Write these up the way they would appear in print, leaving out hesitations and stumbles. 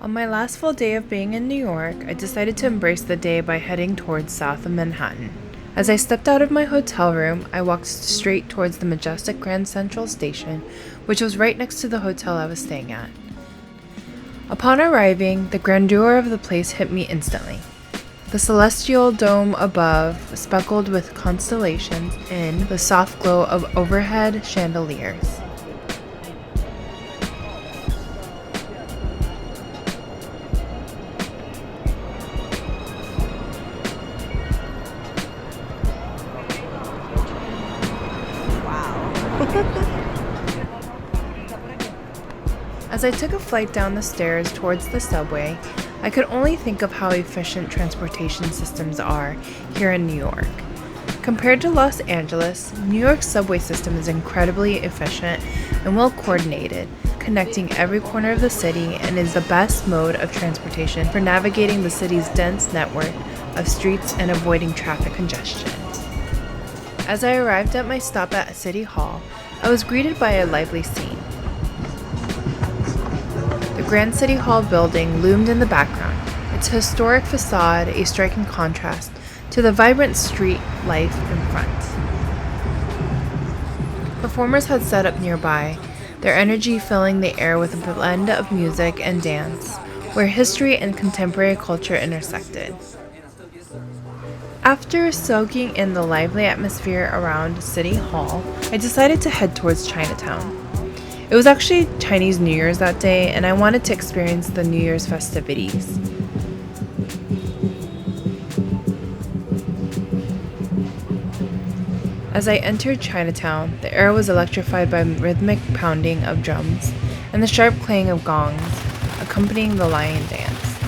On my last full day of being in New York, I decided to embrace the day by heading towards south of Manhattan. As I stepped out of my hotel room, I walked straight towards the majestic Grand Central Station, which was right next to the hotel I was staying at. Upon arriving, the grandeur of the place hit me instantly. The celestial dome above, speckled with constellations, in the soft glow of overhead chandeliers. As I took a flight down the stairs towards the subway, I could only think of how efficient transportation systems are here in New York. Compared to Los Angeles, New York's subway system is incredibly efficient and well coordinated, connecting every corner of the city, and is the best mode of transportation for navigating the city's dense network of streets and avoiding traffic congestion. As I arrived at my stop at City Hall, I was greeted by a lively scene. The Grand City Hall building loomed in the background, its historic facade a striking contrast to the vibrant street life in front. Performers had set up nearby, their energy filling the air with a blend of music and dance, where history and contemporary culture intersected. After soaking in the lively atmosphere around City Hall, I decided to head towards Chinatown. It was actually Chinese New Year's that day, and I wanted to experience the New Year's festivities. As I entered Chinatown, the air was electrified by rhythmic pounding of drums and the sharp clang of gongs accompanying the lion dance.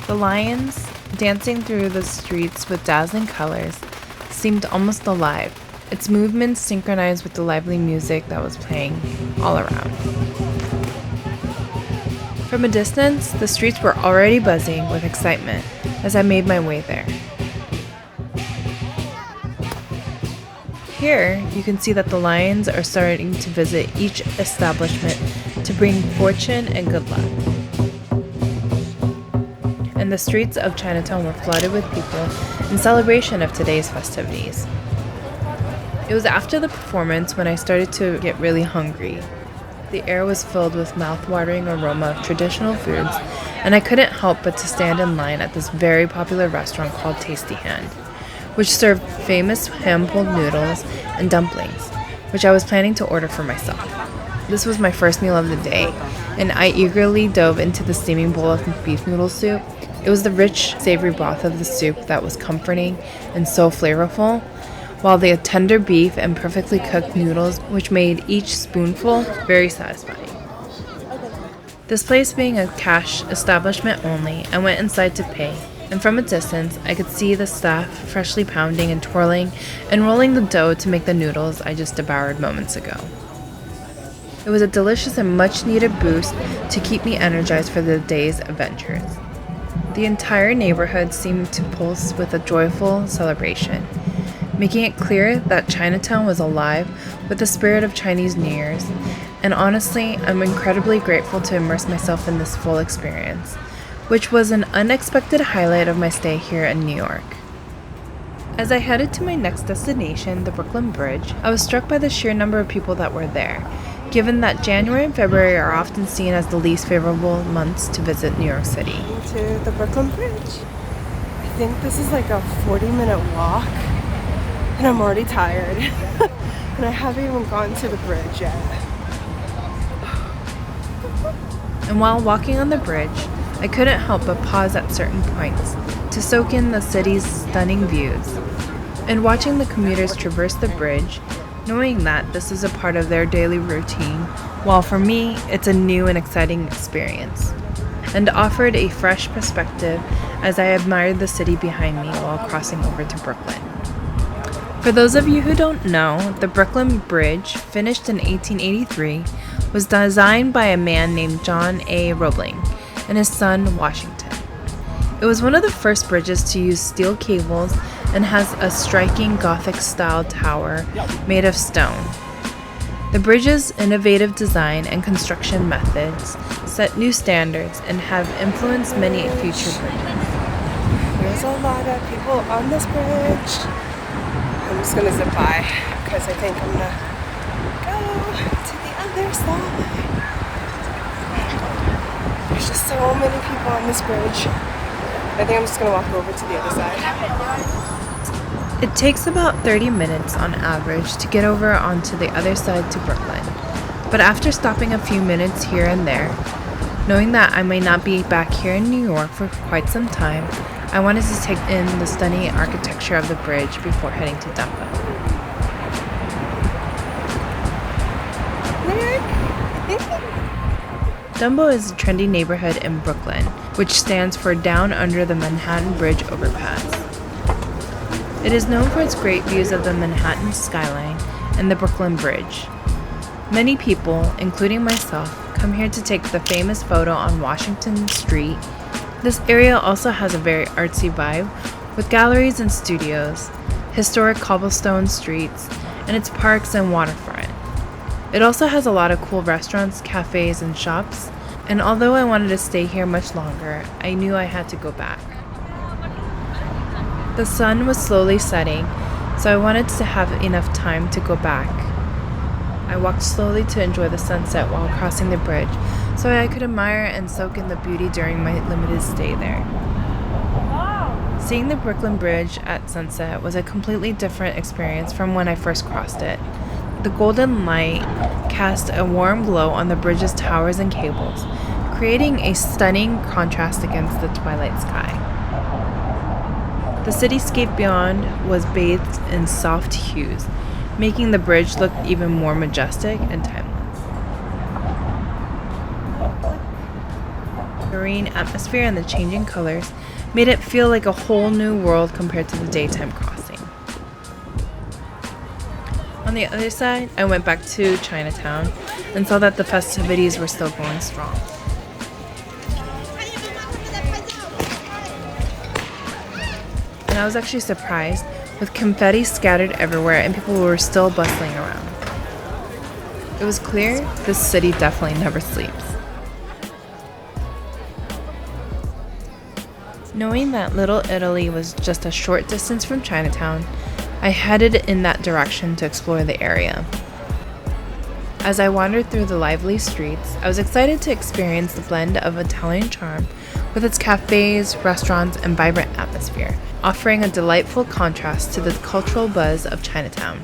The lions, dancing through the streets with dazzling colors, seemed almost alive, its movements synchronized with the lively music that was playing all around. From a distance, the streets were already buzzing with excitement as I made my way there. Here, you can see that the lions are starting to visit each establishment to bring fortune and good luck. And the streets of Chinatown were flooded with people in celebration of today's festivities. It was after the performance when I started to get really hungry. The air was filled with mouth-watering aroma of traditional foods, and I couldn't help but to stand in line at this very popular restaurant called Tasty Hand, which served famous hand-pulled noodles and dumplings, which I was planning to order for myself. This was my first meal of the day, and I eagerly dove into the steaming bowl of beef noodle soup. It was the rich, savory broth of the soup that was comforting and so flavorful, while the tender beef and perfectly cooked noodles, which made each spoonful very satisfying. This place being a cash establishment only, I went inside to pay, and from a distance, I could see the staff freshly pounding and twirling and rolling the dough to make the noodles I just devoured moments ago. It was a delicious and much-needed boost to keep me energized for the day's adventures. The entire neighborhood seemed to pulse with a joyful celebration, making it clear that Chinatown was alive with the spirit of Chinese New Year's, and honestly, I'm incredibly grateful to immerse myself in this full experience, which was an unexpected highlight of my stay here in New York. As I headed to my next destination, the Brooklyn Bridge, I was struck by the sheer number of people that were there, given that January and February are often seen as the least favorable months to visit New York City. To the Brooklyn Bridge. I think this is like a 40-minute walk, and I'm already tired. And I haven't even gone to the bridge yet. And while walking on the bridge, I couldn't help but pause at certain points to soak in the city's stunning views. And watching the commuters traverse the bridge, knowing that this is a part of their daily routine, while for me, it's a new and exciting experience, and offered a fresh perspective as I admired the city behind me while crossing over to Brooklyn. For those of you who don't know, the Brooklyn Bridge, finished in 1883, was designed by a man named John A. Roebling and his son Washington. It was one of the first bridges to use steel cables and has a striking Gothic-style tower made of stone. The bridge's innovative design and construction methods set new standards and have influenced many future bridges. There's a lot of people on this bridge. I'm just gonna zip by because I think I'm gonna go to the other side. There's just so many people on this bridge. I think I'm just gonna walk over to the other side. It takes about 30 minutes on average to get over onto the other side to Brooklyn. But after stopping a few minutes here and there, knowing that I may not be back here in New York for quite some time, I wanted to take in the stunning architecture of the bridge before heading to Dumbo. Dumbo is a trendy neighborhood in Brooklyn, which stands for Down Under the Manhattan Bridge Overpass. It is known for its great views of the Manhattan skyline and the Brooklyn Bridge. Many people, including myself, come here to take the famous photo on Washington Street. This area also has a very artsy vibe, with galleries and studios, historic cobblestone streets, and its parks and waterfront. It also has a lot of cool restaurants, cafes, and shops, and although I wanted to stay here much longer, I knew I had to go back. The sun was slowly setting, so I wanted to have enough time to go back. I walked slowly to enjoy the sunset while crossing the bridge, so I could admire and soak in the beauty during my limited stay there. Seeing the Brooklyn Bridge at sunset was a completely different experience from when I first crossed it. The golden light cast a warm glow on the bridge's towers and cables, creating a stunning contrast against the twilight sky. The cityscape beyond was bathed in soft hues, making the bridge look even more majestic and timeless. The serene atmosphere and the changing colors made it feel like a whole new world compared to the daytime crossing. On the other side, I went back to Chinatown and saw that the festivities were still going strong. And I was actually surprised, with confetti scattered everywhere and people were still bustling around. It was clear this city definitely never sleeps. Knowing that Little Italy was just a short distance from Chinatown, I headed in that direction to explore the area. As I wandered through the lively streets, I was excited to experience the blend of Italian charm with its cafes, restaurants, and vibrant atmosphere, offering a delightful contrast to the cultural buzz of Chinatown.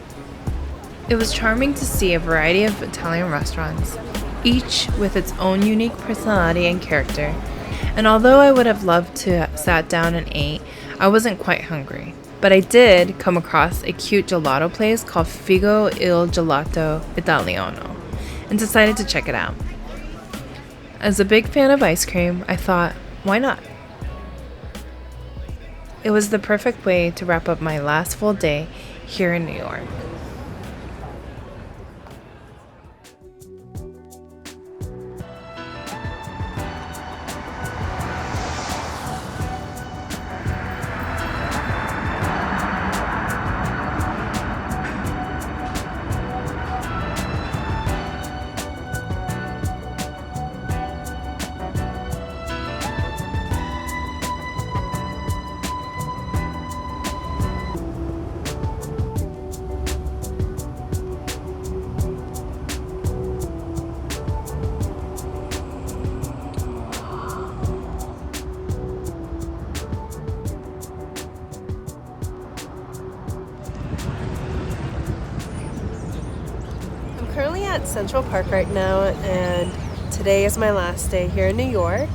It was charming to see a variety of Italian restaurants, each with its own unique personality and character, and although I would have loved to have sat down and ate, I wasn't quite hungry. But I did come across a cute gelato place called FIGO il Gelato Italiano and decided to check it out. As a big fan of ice cream, I thought, why not? It was the perfect way to wrap up my last full day here in New York. Currently at Central Park right now, and today is my last day here in New York.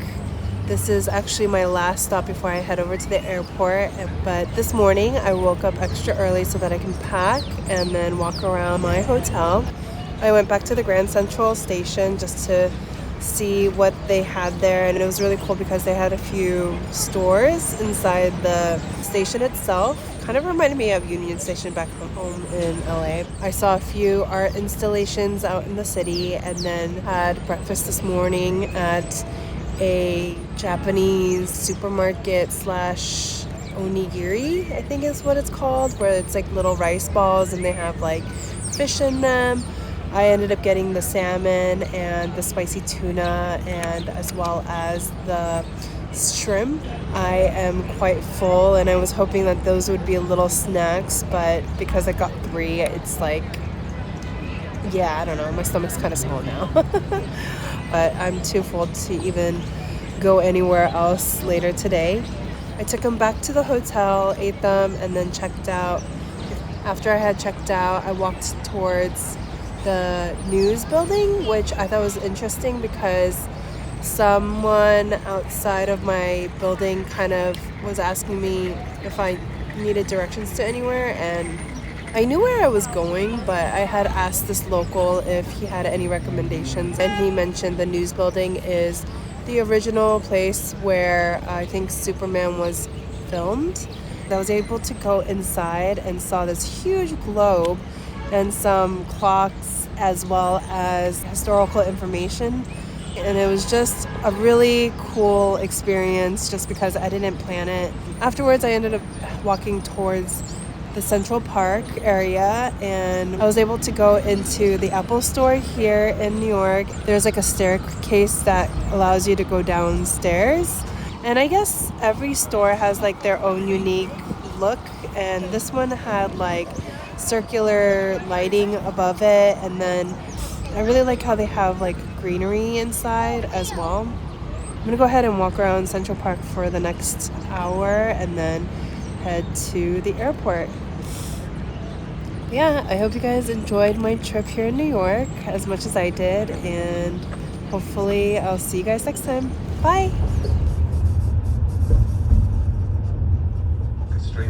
This is actually my last stop before I head over to the airport, but this morning I woke up extra early so that I can pack and then walk around my hotel. I went back to the Grand Central Station just to see what they had there, and it was really cool because they had a few stores inside the station itself. Kind of reminded me of Union Station back home in LA. I saw a few art installations out in the city, and then had breakfast this morning at a Japanese supermarket slash onigiri, I think is what it's called, where it's like little rice balls and they have like fish in them. I ended up getting the salmon and the spicy tuna, and as well as the shrimp. I am quite full, and I was hoping that those would be little snacks, but because I got 3, it's like, yeah, I don't know, my stomach's kind of small now. But I'm too full to even go anywhere else later today. I took them back to the hotel, ate them, and then checked out. After I had checked out, I walked towards the news building, which I thought was interesting because someone outside of my building kind of was asking me if I needed directions to anywhere, and I knew where I was going, but I had asked this local if he had any recommendations, and he mentioned the news building is the original place where I think Superman was filmed. I was able to go inside and saw this huge globe and some clocks as well as historical information. And it was just a really cool experience just because I didn't plan it. Afterwards, I ended up walking towards the Central Park area, and I was able to go into the Apple store here in New York. There's like a staircase that allows you to go downstairs. And I guess every store has like their own unique look, and this one had like circular lighting above it, and then I really like how they have like greenery inside as well. I'm gonna go ahead and walk around Central Park for the next hour and then head to the airport. Yeah, I hope you guys enjoyed my trip here in New York as much as I did, and hopefully I'll see you guys next time. Bye!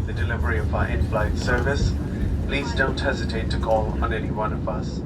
The delivery of our in-flight service, please don't hesitate to call on any one of us.